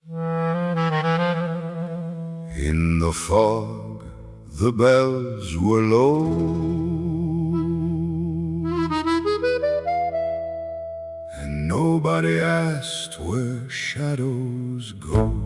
In the fog, the bells were low, and nobody asked where shadows go.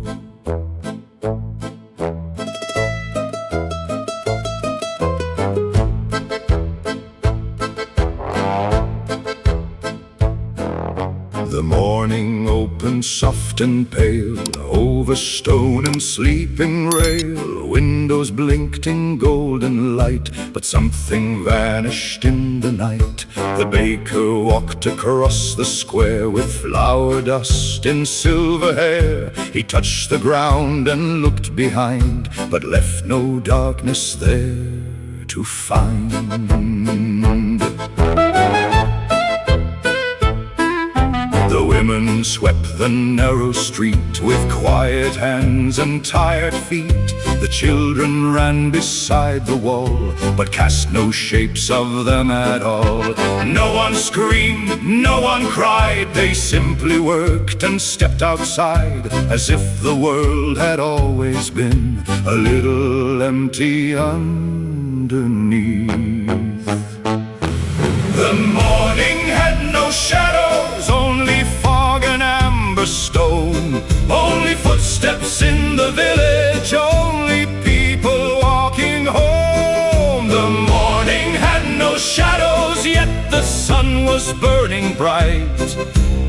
The morning opened soft and pale over stone and sleeping rail. Windows blinked in golden light, but something vanished in the night. The baker walked across the square with flour dust in silver hair. He touched the ground and looked behind, but left no darkness there to find. The women swept the narrow street with quiet hands and tired feet. The children ran beside the wall, but cast no shapes of them at all. No one screamed, no one cried. They simply worked and stepped outside, as if the world had always been a little empty underneath. The morning had no shadows, only fog and amber stone. Only footsteps in the village, only people walking home. The morning had no shadows, yet the sun was burning bright,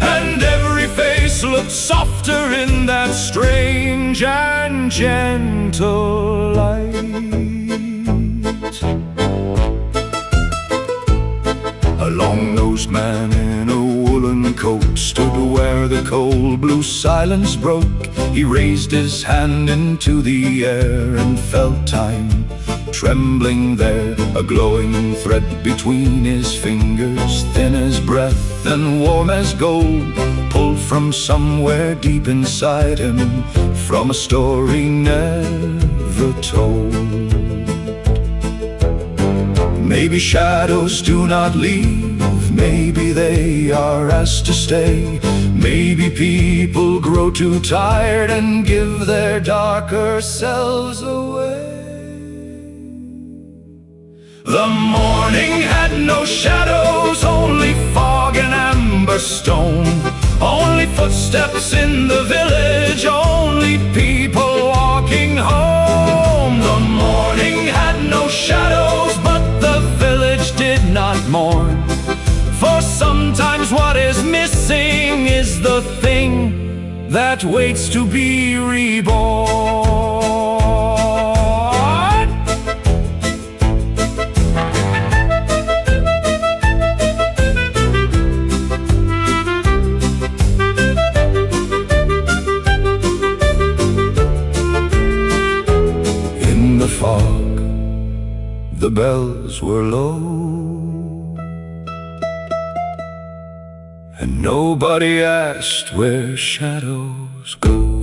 and every face looked softer in that strange and gentle light. A long-nosed man in a woolen coat stood where the cold blue silence broke. He raised his hand into the air and felt time trembling there. A glowing thread between his fingers, thin as breath and warm as gold, pulled from somewhere deep inside him, from a story never told. Maybe shadows do not leave, maybe they are asked to stay. Maybe people grow too tired and give their darker selves away. The morning had no shadows, only fog and amber stone. Only footsteps in the village, only people walking home. The morning had no shadows, but the village did not mourn. For sometimes what is missing is the thing that waits to be reborn. In the fog, the bells were low, and nobody asked where shadows go.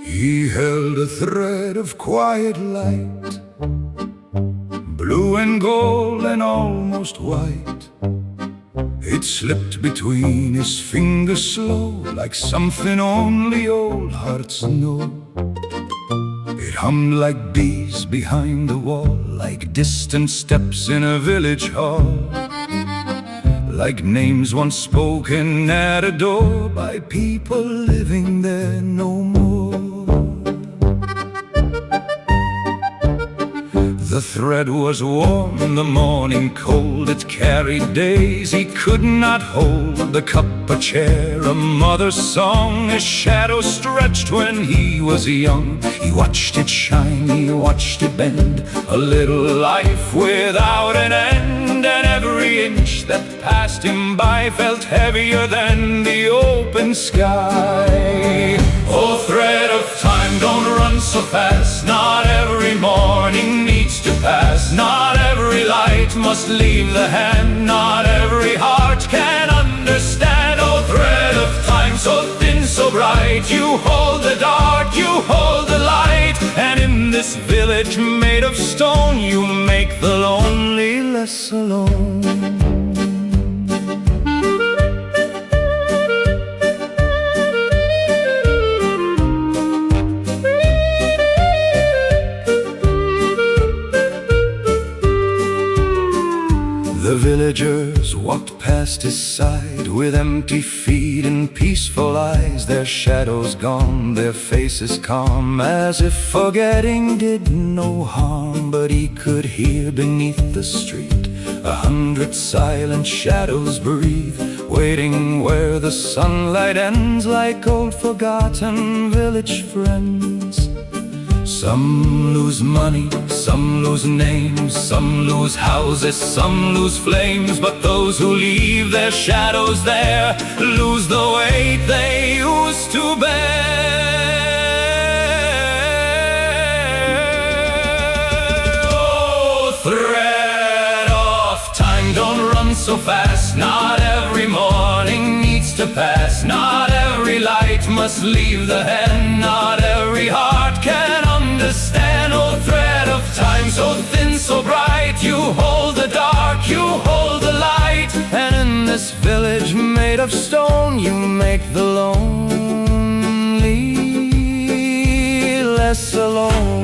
He held a thread of quiet light, blue and gold and almost white. It slipped between his fingers slow, like something only old hearts know. It hummed like bees behind the wall, like distant steps in a village hall, like names once spoken at a door by people living there no more. The thread was warm, the morning cold, it carried days he could not hold. The cup a chair, a mother's song, a shadow stretched when he was young. He watched it shine, he watched it bend, a little life without an end. And every inch that passed him by felt heavier than the open sky. Oh, thread of time, don't run so fast. Not every morning needs to pass. Not every light must leave the hand. Not every heart can understand. Oh, thread of time, so thin, bright. You hold the dark, you hold the light. And in this village made of stone, you make the lonely less alone. The villagers walked past his side with empty feet and peaceful eyes, their shadows gone, their faces calm, as if forgetting did no harm. But he could hear beneath the street 100 silent shadows breathe, waiting where the sunlight ends, like old forgotten village friends. Some lose money, some lose names, some lose houses, some lose flames. But those who leave their shadows there lose the weight they used to bear. Oh, thread of time, don't run so fast. Not every morning needs to pass. Not every light must leave the hand. Not every heart can understand. Oh, thread of time, so thin, so bright. You hold the dark, you hold the light. And in this village made of stone, you make the lonely less alone.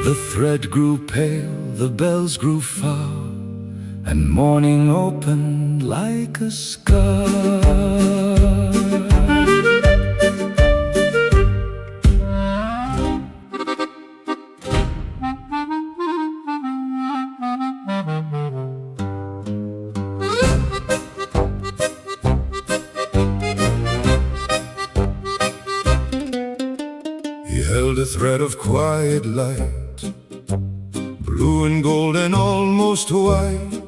The thread grew pale, the bells grew far, and morning opened like a scar. He held a thread of quiet light, blue and gold and almost white.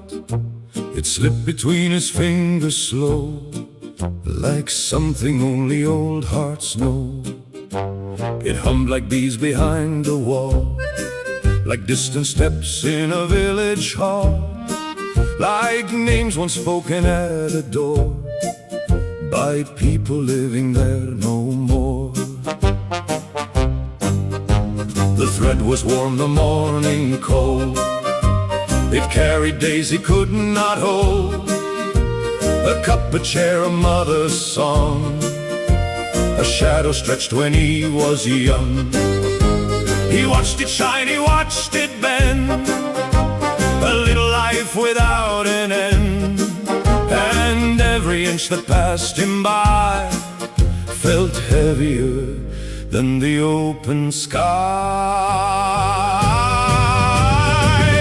It slipped between his fingers slow, like something only old hearts know. It hummed like bees behind the wall, like distant steps in a village hall, like names once spoken at a door by people living there no more. The thread was warm, the morning cold. It carried days he could not hold. A cup, a chair, a mother's song, a shadow stretched when he was young. He watched it shine, he watched it bend, a little life without an end. And every inch that passed him by felt heavier than the open sky.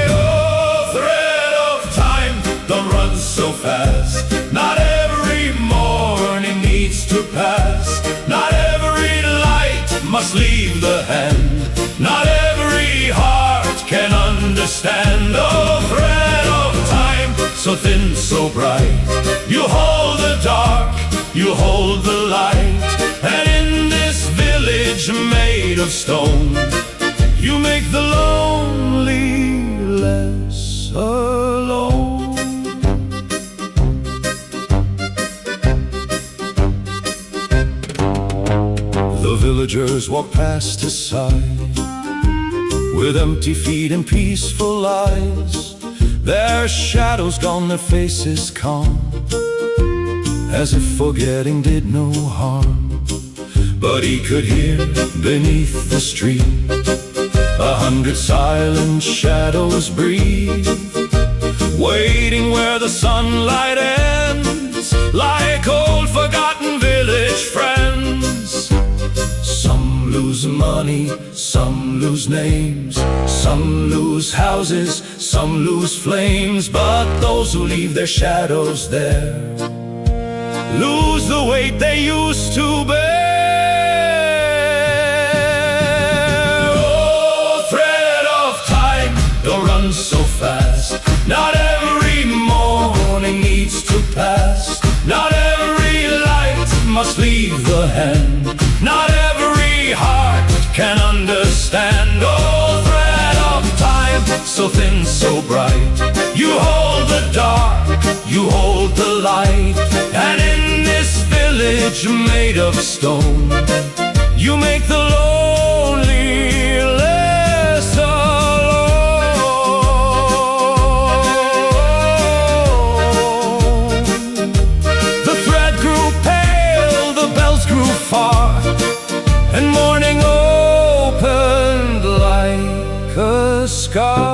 Oh, thread of time, don't run so fast. Not every morning needs to pass. Not every light must leave the hand. Not every heart can understand. Oh, thread of time, so thin, so bright. You hold the dark, you hold the light. And in this village made of stone, you make the lonely less alone. The villagers walk past his side with empty feet and peaceful eyes, their shadows gone, their faces calm, as if forgetting did no harm. But he could hear beneath the street 100 silent shadows breathe, waiting where the sunlight ends, like old forgotten village friends. Some lose money, some lose names, some lose houses, some lose flames. But those who leave their shadows there lose the weight they used to bear. Don't run runs so fast. Not every morning needs to pass. Not every light must leave the hand. Not every heart can understand. Oh, thread of time, so thin, so bright. You hold the dark, you hold the light. And in this village made of stone, you make the lonely less alone. The thread grew pale, the bells grew far, and morning opened like a scar.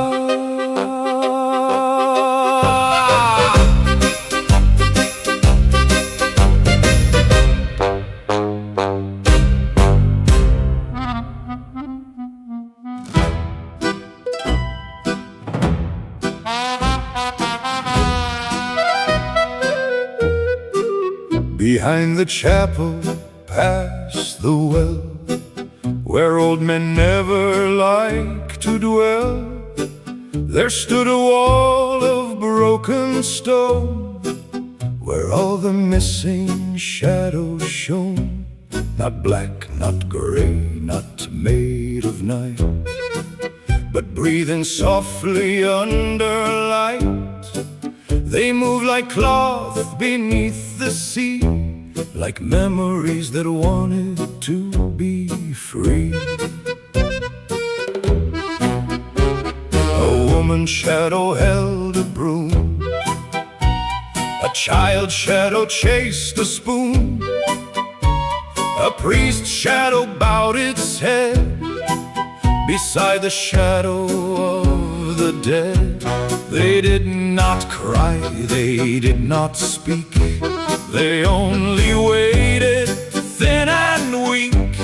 Behind the chapel, past the well, where old men never like to dwell, there stood a wall of broken stone, where all the missing shadows shone. Not black, not gray, not made of night, but breathing softly under light. They move like cloth beneath the sea, like memories that wanted to be free. A woman's shadow held a broom, a child's shadow chased a spoon, a priest's shadow bowed its head beside the shadow of the dead. They did not cry, they did not speak, they only waited, thin and weak,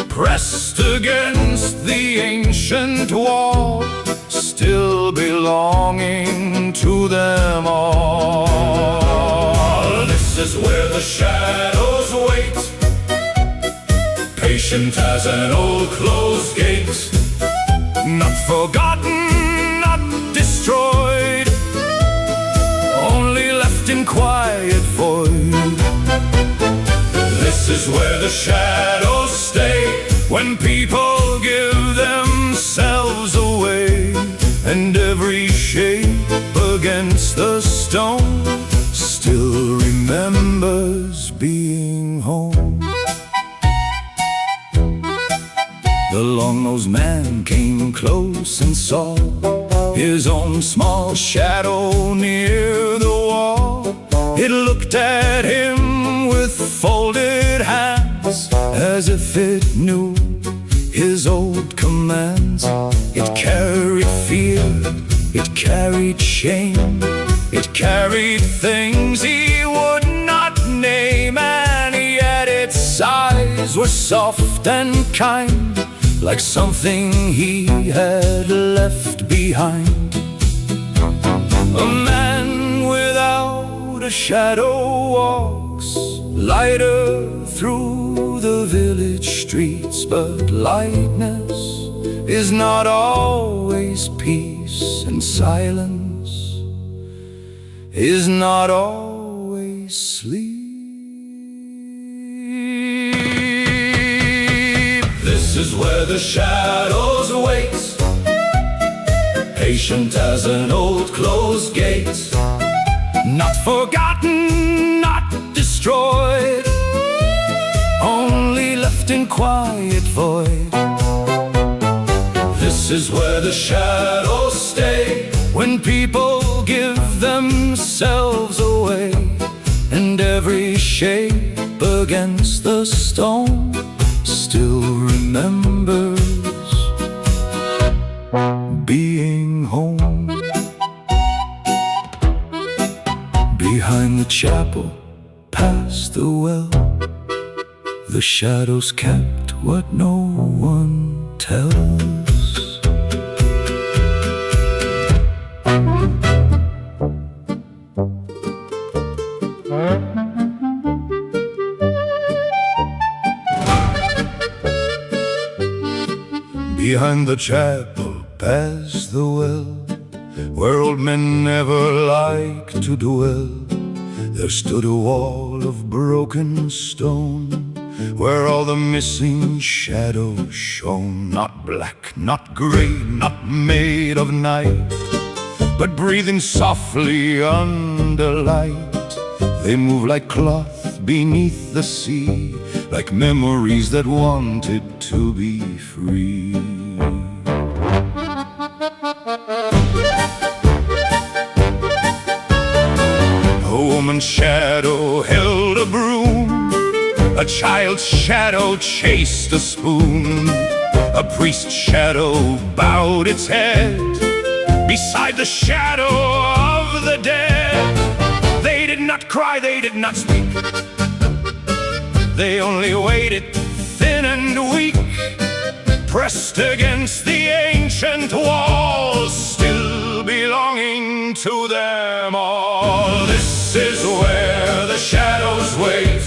pressed against the ancient wall, still belonging to them all. This is where the shadows wait, patient as an old closed gate, not forgotten, not destroyed, only left in quiet void. This is where the shadows stay, when people give themselves away, and every shape against the stone still remembers being home. The long-nosed man came close and saw his own small shadow near the wall. It looked at him with folded hands, as if it knew his old commands. It carried fear, it carried shame, it carried things he would not name, and yet its eyes were soft and kind, like something he had left behind. A man without a shadow walks lighter through the village streets, but lightness is not always peace, and silence is not always sleep. This is where the shadows wait, patient as an old closed gate, not forgotten, not destroyed, only left in quiet void. This is where the shadows stay, when people give themselves away, and every shape against the stone still remembers being home. Behind the chapel, past the well, the shadows kept what no one tells. Behind the chapel, past the well, where old men never liked to dwell. There stood a wall of broken stone, where all the missing shadows shone. Not black, not gray, not made of night, but breathing softly under light. They move like cloth beneath the sea, like memories that wanted to be free. A woman's shadow held a broom, a child's shadow chased a spoon, a priest's shadow bowed its head beside the shadow of the dead. They did not cry, they did not speak, they only waited, thin and weak, pressed against the ancient walls, still belonging to them all. This is where the shadows wait,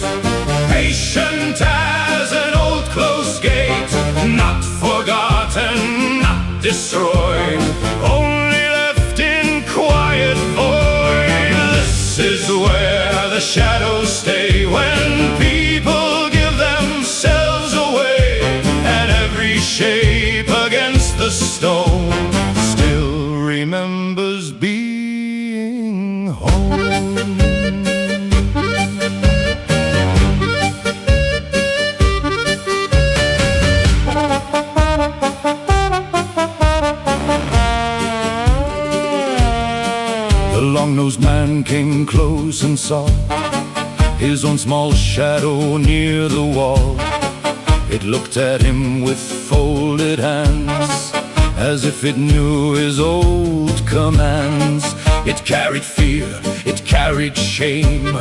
patient as an old closed gate, not forgotten, not destroyed, only left in quiet void. This is where the shadows stay, when people give themselves away, and every shape against the stone still remembers being home. The long-nosed man came close and saw his own small shadow near the wall. It looked at him with folded hands, as if it knew his old commands. It carried fear, it carried shame,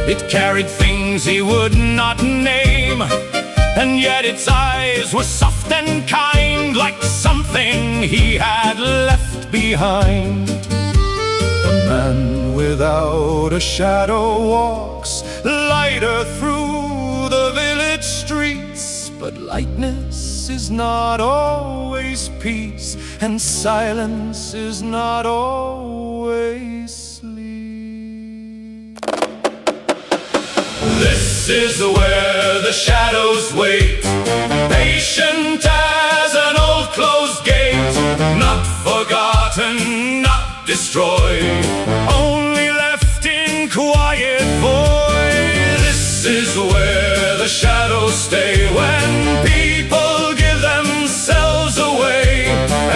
it carried things he would not name, and yet its eyes were soft and kind, like something he had left behind. A man without a shadow walks lighter through the village streets, but lightness is not always peace, and silence is not always sleep. This is where the shadows wait, patient as an old closed gate, not forgotten, not destroyed, only left in quiet void. This is where the shadows stay, when people give themselves away,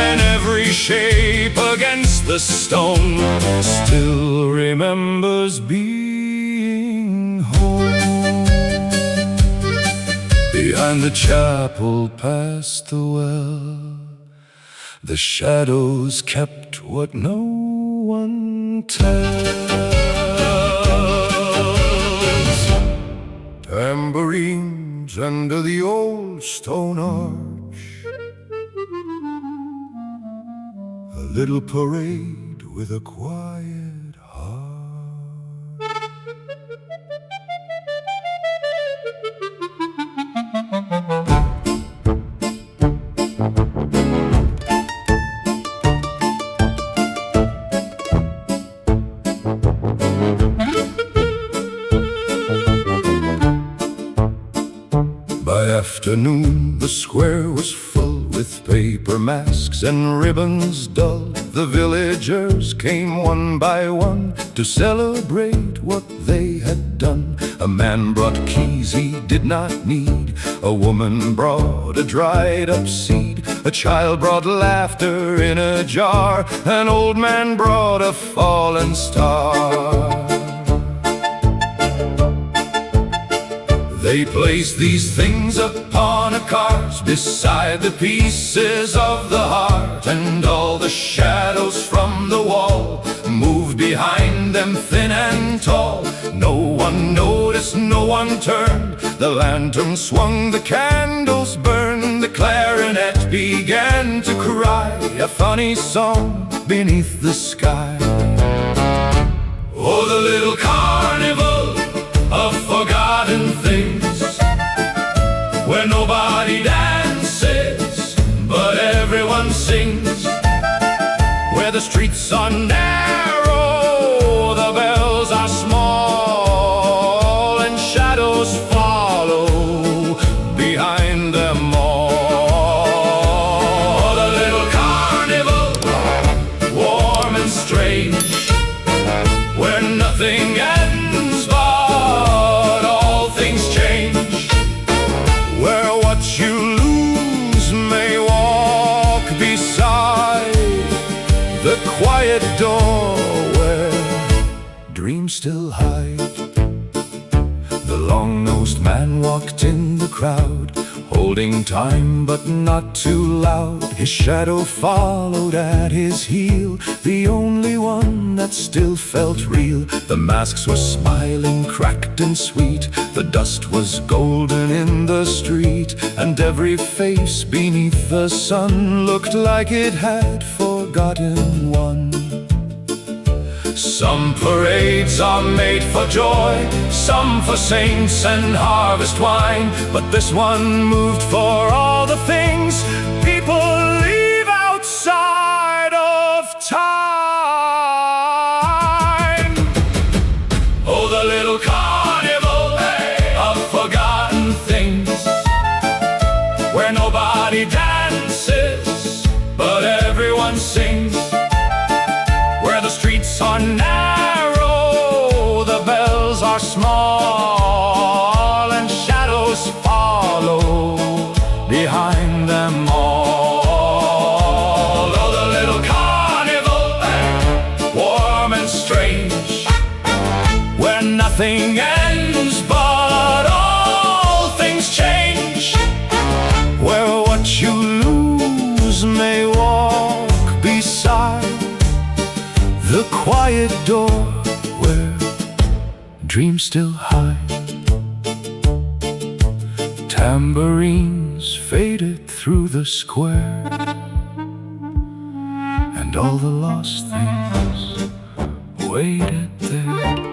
and every shape against the stone still remembers being home. Behind the chapel, past the well, the shadows kept what no one tells. Tambourines under the old stone arch, a little parade with a quiet heart. By afternoon the square was full with paper masks and ribbons dull. The villagers came one by one to celebrate what they had done. A man brought keys he did not need, a woman brought a dried up seed, a child brought laughter in a jar, an old man brought a fallen star. They placed these things upon a cart beside the pieces of the heart, and all the shadows from the wall moved behind them thin and tall. No one noticed, no one turned, the lantern swung, the candles burned, the clarinet began to cry a funny song beneath the sky. Oh, the little carnival of forgotten things, where nobody dances but everyone sings, where the streets are narrow, the bells are small, and shadows follow behind them all. The little carnival, warm and strange, where nothing ends but all things change, where what you lose may walk beside the quiet door where dreams still hide. The long-nosed man walked in the crowd, holding time but not too loud. His shadow followed at his heel, the only one that still felt real. The masks were smiling, cracked and sweet, the dust was golden in the street, and every face beneath the sun looked like it had forgotten one. Some parades are made for joy, some for saints and harvest wine, but this one moved for all the things people leave outside of time. Oh, the little carnival of forgotten things, where nobody dances but everyone sings, where the streets are narrow, the bells are small, and shadows follow behind them all. Oh, the little carnival, warm and strange, where nothing ends but all things change, where what you lose may walk beside the quiet door where dreams still hide. Tambourines faded through the square, and all the lost things waited there.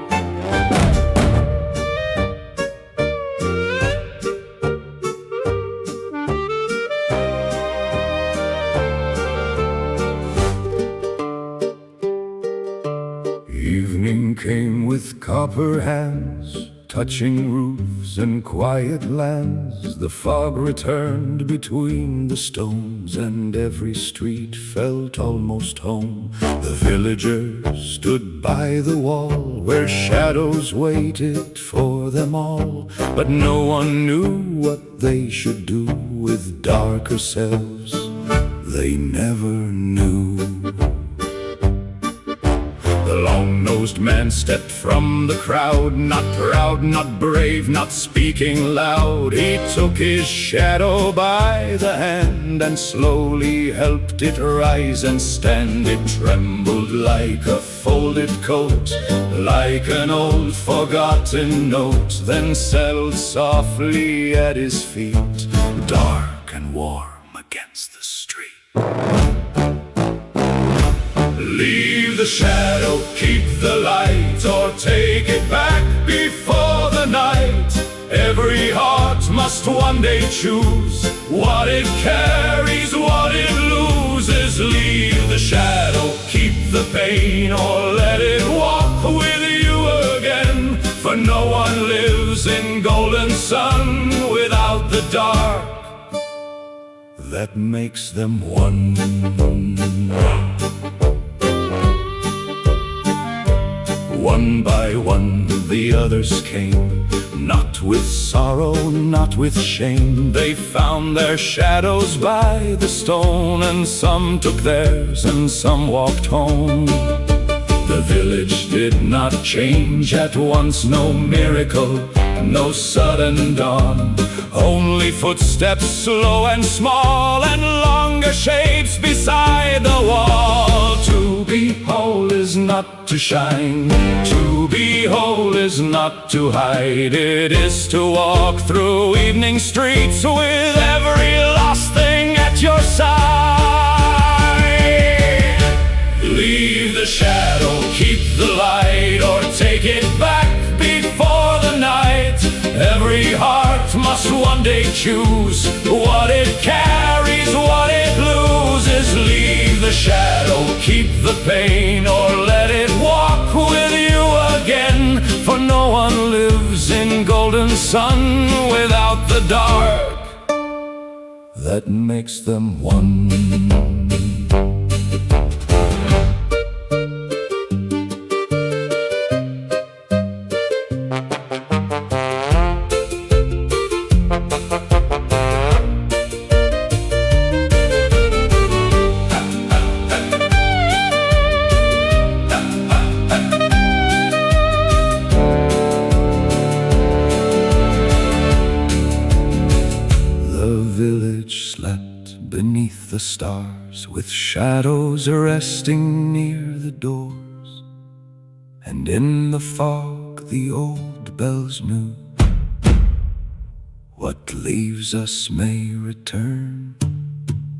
Evening came with copper hands, touching roofs and quiet lands. The fog returned between the stones, and every street felt almost home. The villagers stood by the wall, where shadows waited for them all, but no one knew what they should do with darker selves they never knew. The long-nosed man stepped from the crowd, not proud, not brave, not speaking loud. He took his shadow by the hand and slowly helped it rise and stand. It trembled like a folded coat, like an old forgotten note, then settled softly at his feet, dark and warm against the street. Leave the shadow, keep the light, or take it back before the night. Every heart must one day choose what it carries, what it loses. Leave the shadow, keep the pain, or let it walk with you again. For no one lives in golden sun without the dark that makes them one. One by one the others came, not with sorrow, not with shame. They found their shadows by the stone, and some took theirs and some walked home. The village did not change at once, no miracle, no sudden dawn. Only footsteps slow and small, and longer shapes beside the wall. To be whole is not to shine, to be whole is not to hide. It is to walk through evening streets with every lost thing at your side. Leave the shadow, keep the light, or take it back before the night. Every heart must one day choose what it carries, what it loses. Leave the shadow, shadow keep the pain, or let it walk with you again. For no one lives in golden sun without the dark that makes them one. Beneath the stars, with shadows resting near the doors, and in the fog the old bells knew, what leaves us may return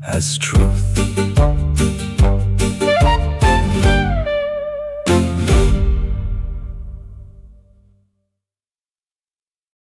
as truth.